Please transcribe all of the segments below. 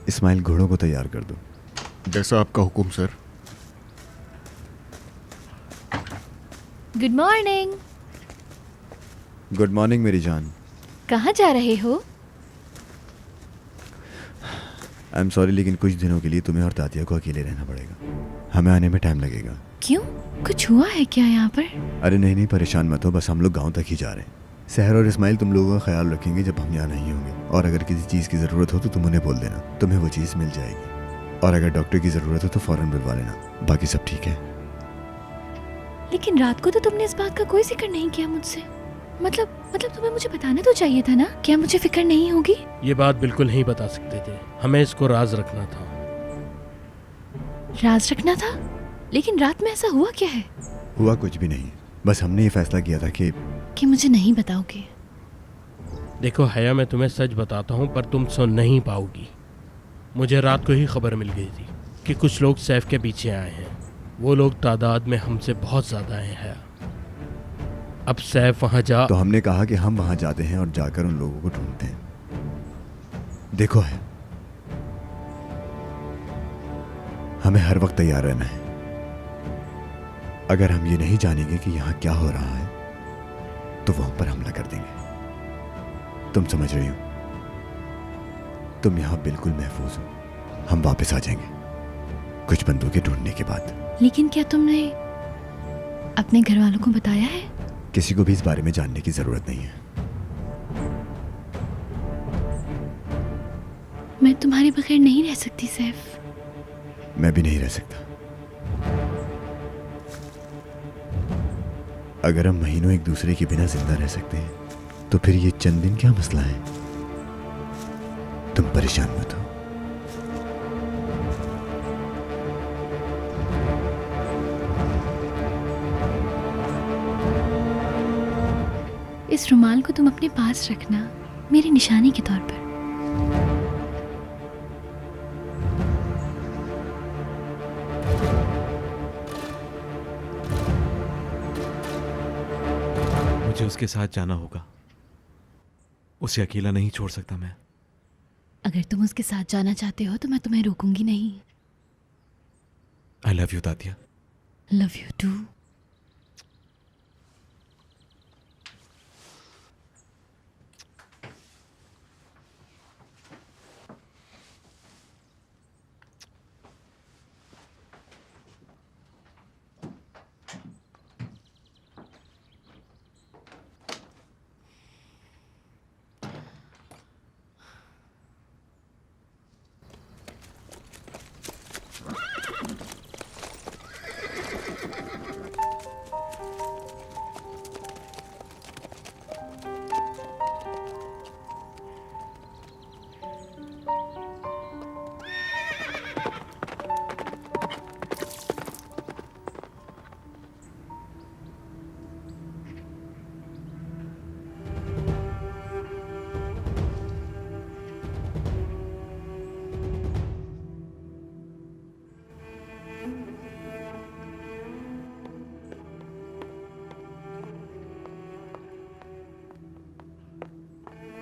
इस्माइल, घोड़ों को तैयार कर दो। जैसा आपका हुक्म sir. Good morning. Good morning मेरी जान। कहाँ जा रहे हो? आई एम सॉरी, लेकिन कुछ दिनों के लिए तुम्हें और तातिया को अकेले रहना पड़ेगा। हमें आने में टाइम लगेगा। क्यों, कुछ हुआ है क्या यहाँ पर? अरे नहीं नहीं, परेशान मत हो, बस हम लोग गांव तक ही जा रहे हैं। सहर और इस्माइल तुम लोगों का ख्याल रखेंगे जब हम यहाँ नहीं होंगे, और अगर किसी चीज़ की ज़रूरत हो तो तुम उन्हें बोल देना, तुम्हें वो चीज़ मिल जाएगी। और अगर डॉक्टर की ज़रूरत हो तो फ़ौरन बुलवा लेना। बाकी सब ठीक है। लेकिन रात को तो तुमने इस बात का कोई जिक्र नहीं किया मुझसे। मतलब तुम्हें मुझे बताना तो चाहिए था ना। क्या मुझे फिक्र नहीं होगी? ये बात बिल्कुल नहीं बता सकते थे, हमें इसको राज रखना था। राज रखना था? लेकिन रात में ऐसा हुआ क्या है? हुआ कुछ भी नहीं, बस हमने ये फैसला किया था कि मुझे नहीं बताओगे? देखो हया, मैं तुम्हें सच बताता हूँ पर तुम सुन नहीं पाओगी। मुझे रात को ही खबर मिल गई थी कि कुछ लोग सैफ के पीछे आए हैं। वो लोग तादाद में हमसे बहुत ज़्यादा हैं। अब सैफ वहाँ जा तो हमने कहा कि हम वहाँ जाते हैं और जाकर उन लोगों को ढूंढते हैं। देखो है, हमें हर वक्त तैयार रहना है। अगर हम ये नहीं जानेंगे कि यहाँ क्या हो रहा है तो वो हम पर हमला कर देंगे। तुम समझ रही हो? तुम यहाँ बिल्कुल महफूज हो। हम वापस आ जाएंगे कुछ बंदूकें ढूंढने के बाद। लेकिन क्या तुमने अपने घर वालों को बताया है? किसी को भी इस बारे में जानने की जरूरत नहीं है। मैं तुम्हारे बगैर नहीं रह सकती सैफ। मैं भी नहीं रह सकता। अगर हम महीनों एक दूसरे के बिना जिंदा रह सकते हैं तो फिर ये चंद दिन क्या मसला है? तुम परेशान मत हो। इस रुमाल को तुम अपने पास रखना, मेरी निशानी के तौर पर। मुझे उसके साथ जाना होगा। उसे अकेला नहीं छोड़ सकता मैं। अगर तुम उसके साथ जाना चाहते हो तो मैं तुम्हें रोकूंगी नहीं। I love you Tatya. Love you too.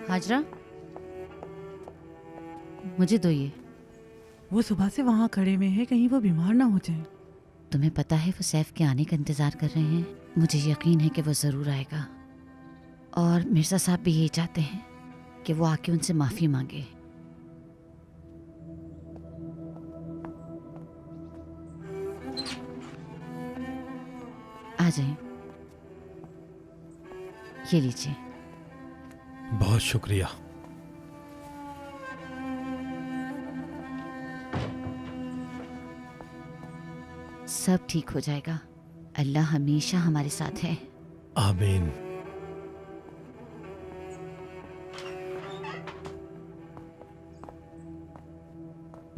Hajra, मुझे दो ये। वो सुबह से वहाँ खड़े हुए हैं, कहीं वो बीमार ना हो जाए। तुम्हें पता है वो सैफ के आने का इंतज़ार कर रहे हैं। मुझे यकीन है कि वो ज़रूर आएगा। और मिर्ज़ा साहब भी यही चाहते हैं कि वो आके उनसे माफ़ी मांगे। आ जाए, ये लीजिए। बहुत शुक्रिया। सब ठीक हो जाएगा। अल्लाह हमेशा हमारे साथ है। आमीन।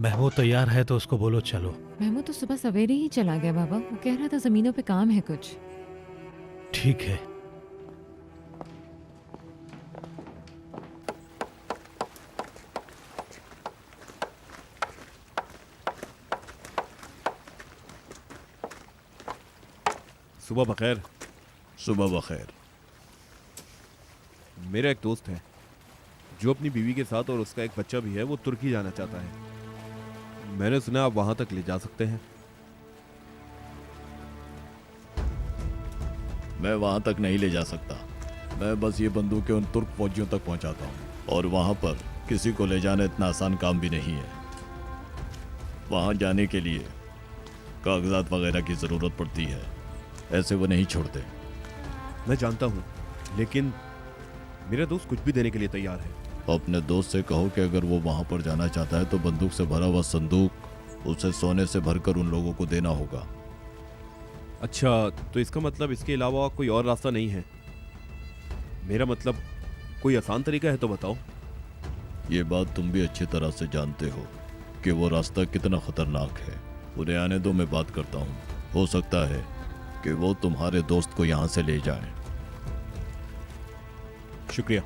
महमूद तैयार है तो उसको बोलो चलो। महमूद तो सुबह सवेरे ही चला गया बाबा। वो कह रहा था जमीनों पे काम है कुछ। ठीक है। सुबह बखैर। सुबह बखैर। मेरा एक दोस्त है जो अपनी बीवी के साथ और उसका एक बच्चा भी है, वो तुर्की जाना चाहता है। मैंने सुना आप वहां तक ले जा सकते हैं। मैं वहां तक नहीं ले जा सकता। मैं बस ये बंदूकें उन तुर्क फौजियों तक पहुंचाता हूँ, और वहां पर किसी को ले जाना इतना आसान काम भी नहीं है। वहां जाने के लिए कागजात वगैरह की ज़रूरत पड़ती है, ऐसे वो नहीं छोड़ते। मैं जानता हूँ, लेकिन मेरा दोस्त कुछ भी देने के लिए तैयार है। अपने दोस्त से कहो कि अगर वो वहां पर जाना चाहता है तो बंदूक से भरा हुआ संदूक उसे सोने से भरकर उन लोगों को देना होगा। अच्छा, तो इसका मतलब इसके अलावा कोई और रास्ता नहीं है? मेरा मतलब कोई आसान तरीका है तो बताओ। ये बात तुम भी अच्छी तरह से जानते हो कि वो रास्ता कितना खतरनाक है। उन्हें आने दो, मैं बात करता हूँ। हो सकता है कि वो तुम्हारे दोस्त को यहाँ से ले जाए। शुक्रिया।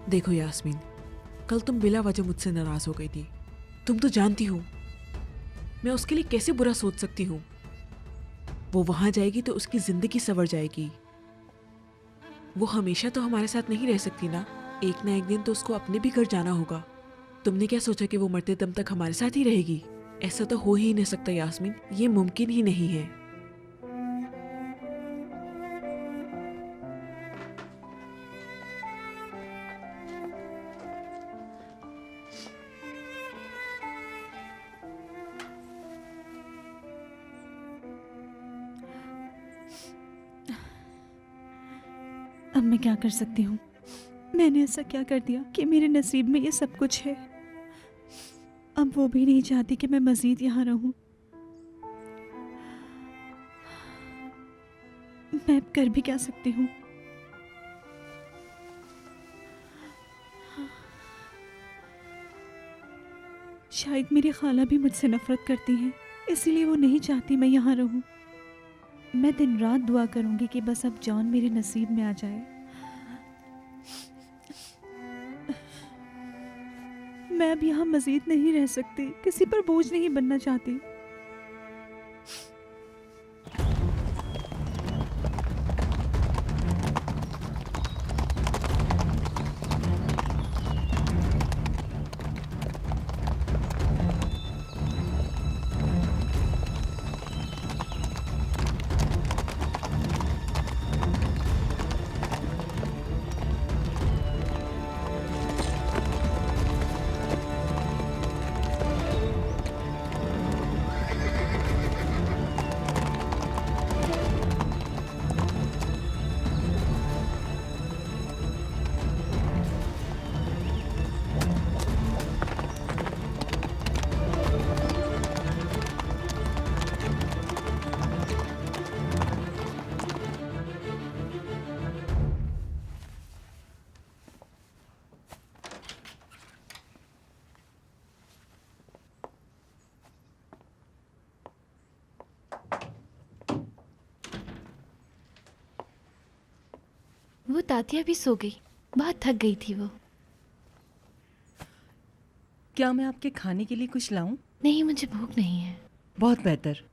देखो यास्मीन, कल तुम बिला वजह मुझसे नाराज हो गई थी। तुम तो जानती हो मैं उसके लिए कैसे बुरा सोच सकती हूँ। वो वहां जाएगी तो उसकी जिंदगी संवर जाएगी। वो हमेशा तो हमारे साथ नहीं रह सकती ना, एक ना एक दिन तो उसको अपने भी घर जाना होगा। तुमने क्या सोचा कि वो मरते दम तक हमारे साथ ही रहेगी? ऐसा तो हो ही नहीं सकता यास्मीन, ये मुमकिन ही नहीं है। अब मैं क्या कर सकती हूँ? मैंने ऐसा क्या कर दिया कि मेरे नसीब में ये सब कुछ है? अब वो भी नहीं चाहती कि मैं मजीद यहाँ रहूं। मैं अब कर भी क्या सकती हूँ? शायद मेरी खाला भी मुझसे नफरत करती हैं, इसीलिए वो नहीं चाहती मैं यहाँ रहूं। मैं दिन रात दुआ करूंगी कि बस अब जॉन मेरे नसीब में आ जाए। मैं अब यहाँ मजीद नहीं रह सकती, किसी पर बोझ नहीं बनना चाहती। वो तातिया भी सो गई, बहुत थक गई थी वो। क्या मैं आपके खाने के लिए कुछ लाऊं? नहीं, मुझे भूख नहीं है। बहुत बेहतर।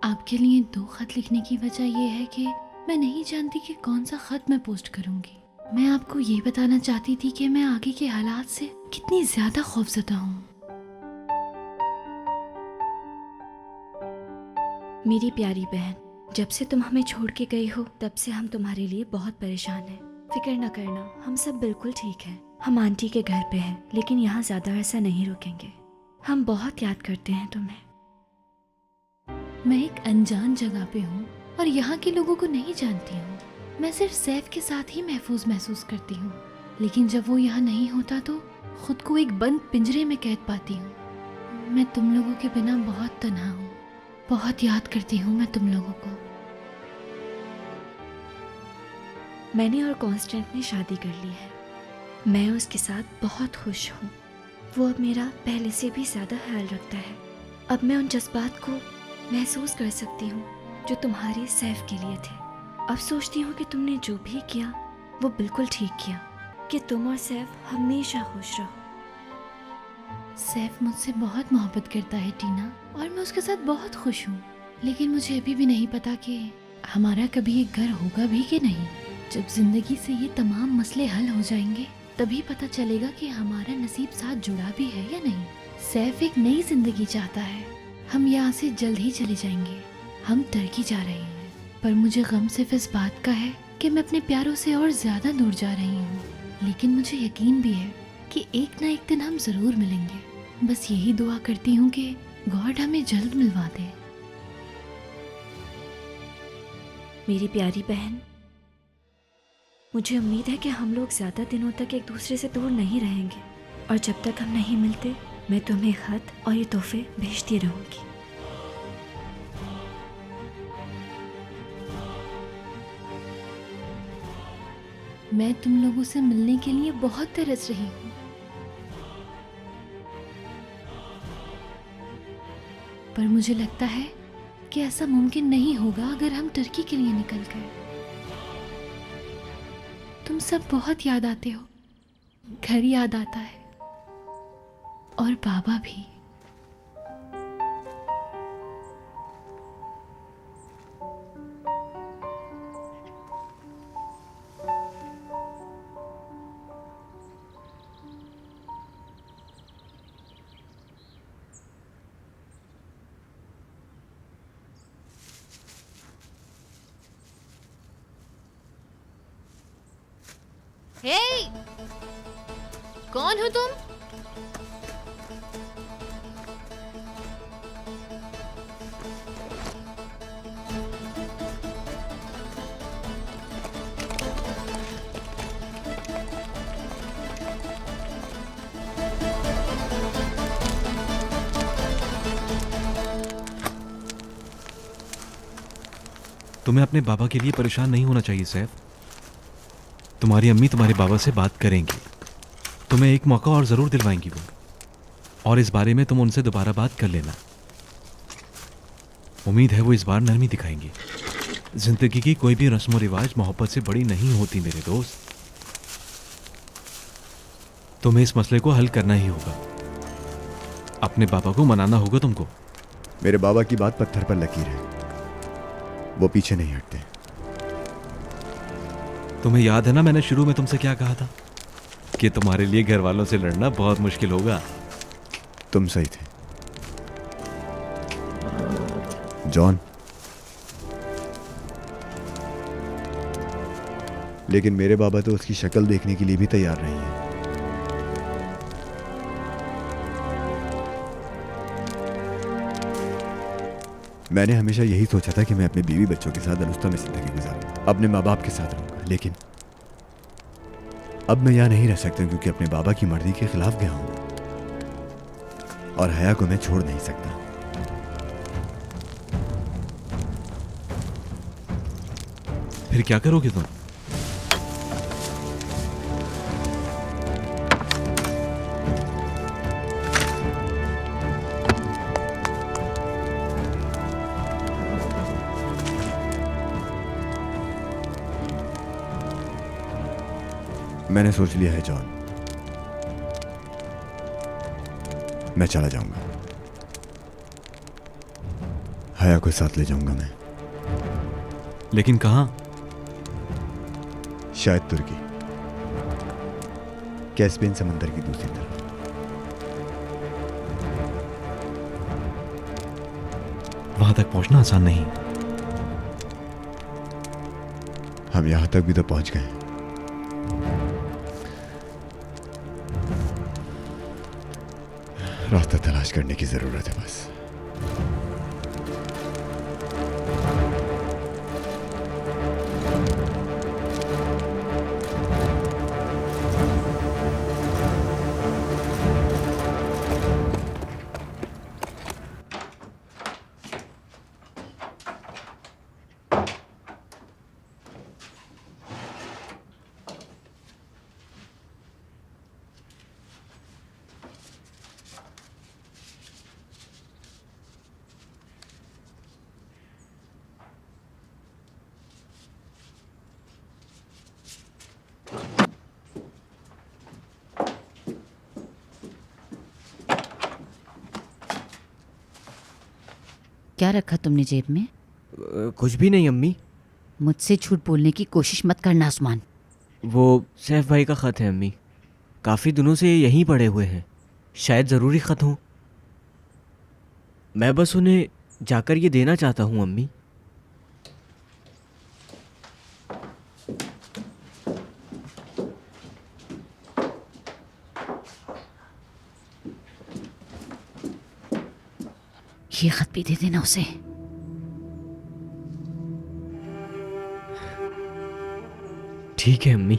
आपके लिए 2 खत लिखने की वजह यह है कि मैं नहीं जानती कि कौन सा खत मैं पोस्ट करूंगी। मैं आपको ये बताना चाहती थी कि मैं आगे के हालात से कितनी ज्यादा खौफजदा हूँ। मेरी प्यारी बहन, जब से तुम हमें छोड़ के गई हो तब से हम तुम्हारे लिए बहुत परेशान हैं। फिक्र न करना, हम सब बिल्कुल ठीक हैं। हम आंटी के घर पे हैं, लेकिन यहाँ ज्यादा अरसा नहीं रुकेंगे। हम बहुत याद करते हैं तुम्हें। मैं एक अनजान जगह पे हूँ और यहाँ के लोगों को नहीं जानती हूँ। मैं सिर्फ सैफ के साथ ही महफूज महसूस करती हूँ, लेकिन जब वो यहाँ नहीं होता तो खुद को एक बंद पिंजरे में कैद पाती हूँ। मैं तुम लोगों के बिना बहुत तन्हा हूँ, बहुत याद करती हूँ मैं तुम लोगों को। मैंने और कॉन्स्टेंट ने शादी कर ली है। मैं उसके साथ बहुत खुश हूँ। वो अब मेरा पहले से भी ज़्यादा ख्याल रखता है। अब मैं उन जज्बात को महसूस कर सकती हूँ जो तुम्हारे सैफ के लिए थे। अब सोचती हूँ कि तुमने जो भी किया वो बिल्कुल ठीक किया, कि तुम और सैफ हमेशा खुश रहो। सैफ मुझसे बहुत मोहब्बत करता है टीना, और मैं उसके साथ बहुत खुश हूँ। लेकिन मुझे अभी भी नहीं पता कि हमारा कभी एक घर होगा भी कि नहीं। जब जिंदगी से ये तमाम मसले हल हो जाएंगे तभी पता चलेगा कि हमारा नसीब साथ जुड़ा भी है या नहीं। सैफ एक नई जिंदगी चाहता है। हम यहाँ से जल्द ही चले जाएंगे। हम टर्की जा रहे हैं, पर मुझे गम सिर्फ इस बात का है कि मैं अपने प्यारों से और ज्यादा दूर जा रही हूँ। लेकिन मुझे यकीन भी है कि एक ना एक दिन हम जरूर मिलेंगे। बस यही दुआ करती हूँ कि गॉड हमें जल्द मिलवा दे। मेरी प्यारी बहन, मुझे उम्मीद है कि हम लोग ज़्यादा दिनों तक एक दूसरे से दूर नहीं रहेंगे, और जब तक हम नहीं मिलते मैं तुम्हें खत और ये तोहफे भेजती रहूंगी। मैं तुम लोगों से मिलने के लिए बहुत तरस रही हूँ, पर मुझे लगता है कि ऐसा मुमकिन नहीं होगा अगर हम टर्की के लिए निकल गए। तुम सब बहुत याद आते हो, घर याद आता है, और बाबा भी। हे, कौन हो तुम? तुम्हें अपने बाबा के लिए परेशान नहीं होना चाहिए सैफ। तुम्हारी अम्मी तुम्हारे बाबा से बात करेंगी, तुम्हें एक मौका और ज़रूर दिलवाएंगी वो, और इस बारे में तुम उनसे दोबारा बात कर लेना। उम्मीद है वो इस बार नरमी दिखाएंगे। जिंदगी की कोई भी रस्म व रिवाज मोहब्बत से बड़ी नहीं होती मेरे दोस्त। तुम्हें इस मसले को हल करना ही होगा। अपने बाबा को मनाना होगा तुमको। मेरे बाबा की बात पत्थर पर लकीर है, वो पीछे नहीं हटते। तुम्हें याद है ना मैंने शुरू में तुमसे क्या कहा था कि तुम्हारे लिए घर वालों से लड़ना बहुत मुश्किल होगा। तुम सही थे जॉन, लेकिन मेरे बाबा तो उसकी शक्ल देखने के लिए भी तैयार नहीं है। मैंने हमेशा यही सोचा था कि मैं अपने बीवी बच्चों के साथ अनुष्ठा में जिंदगी गुजारूं, अपने माँ बाप के साथ रहूंगा, लेकिन अब मैं यहाँ नहीं रह सकता क्योंकि अपने बाबा की मर्जी के खिलाफ गया हूं, और हया को मैं छोड़ नहीं सकता। फिर क्या करोगे तुम? मैंने सोच लिया है जॉन, मैं चला जाऊंगा। हया को साथ ले जाऊंगा मैं। लेकिन कहाँ? शायद तुर्की, कैस्पियन समंदर की दूसरी तरफ। वहां तक पहुंचना आसान नहीं। हम यहां तक भी तो पहुंच गए। रास्ता तलाश करने की जरूरत है बस। क्या रखा तुमने जेब में? कुछ भी नहीं अम्मी। मुझसे झूठ बोलने की कोशिश मत करना उस्मान। वो सैफ भाई का ख़त है अम्मी। काफ़ी दिनों से यहीं पड़े हुए हैं। शायद ज़रूरी ख़त हो। मैं बस उन्हें जाकर ये देना चाहता हूँ अम्मी। ये खत भी दे देना उसे। ठीक है अम्मी,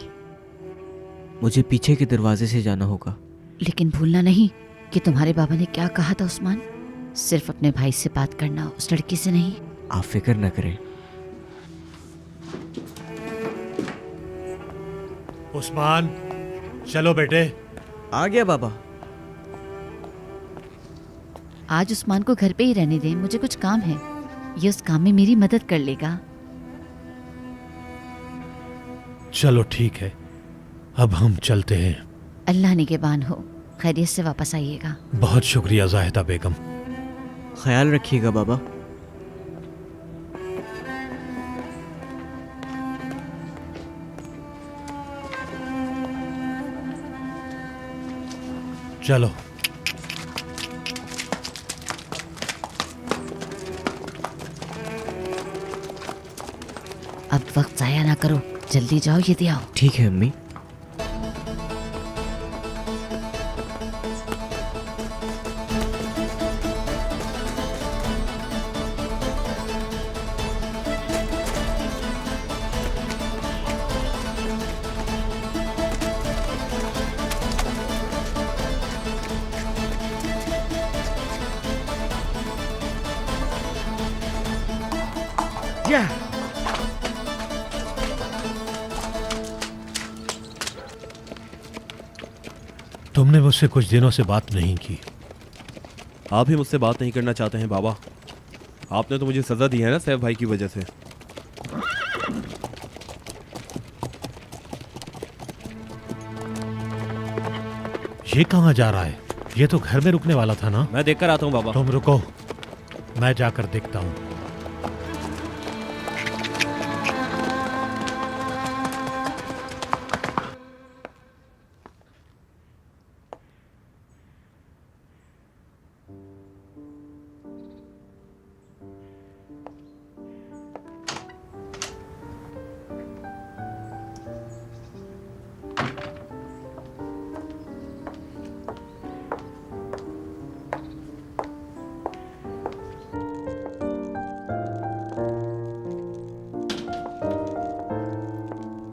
मुझे पीछे के दरवाजे से जाना होगा। लेकिन भूलना नहीं कि तुम्हारे बाबा ने क्या कहा था उस्मान। सिर्फ अपने भाई से बात करना, उस लड़की से नहीं। आप फिक्र न करें। उस्मान, चलो बेटे। आ गया बाबा। आज उस्मान को घर पे ही रहने दें, मुझे कुछ काम है। ये उस काम में मेरी मदद कर लेगा। चलो ठीक है, अब हम चलते हैं। अल्लाह निगहबान हो, खैरियत से वापस आइएगा। बहुत शुक्रिया जाहिदा बेगम। ख्याल रखिएगा बाबा। चलो। अब वक्त जाया ना करो, जल्दी जाओ, ये दे आओ। ठीक है अम्मी। तुमने मुझसे कुछ दिनों से बात नहीं की। आप ही मुझसे बात नहीं करना चाहते हैं बाबा। आपने तो मुझे सज़ा दी है ना सैफ भाई की वजह से। ये कहाँ जा रहा है? ये तो घर में रुकने वाला था ना। मैं देखकर आता हूँ बाबा। तुम रुको, मैं जाकर देखता हूँ।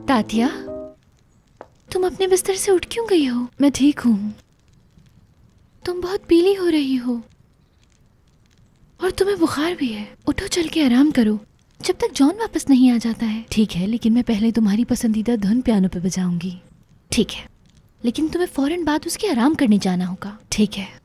तातिया, तुम अपने बिस्तर से उठ क्यों गई हो? मैं ठीक हूँ। तुम बहुत पीली हो रही हो और तुम्हें बुखार भी है। उठो, चल के आराम करो जब तक जॉन वापस नहीं आ जाता है। ठीक है, लेकिन मैं पहले तुम्हारी पसंदीदा धुन पियानो पे बजाऊंगी। ठीक है, लेकिन तुम्हें फौरन बाद उसके आराम करने जाना होगा। ठीक है?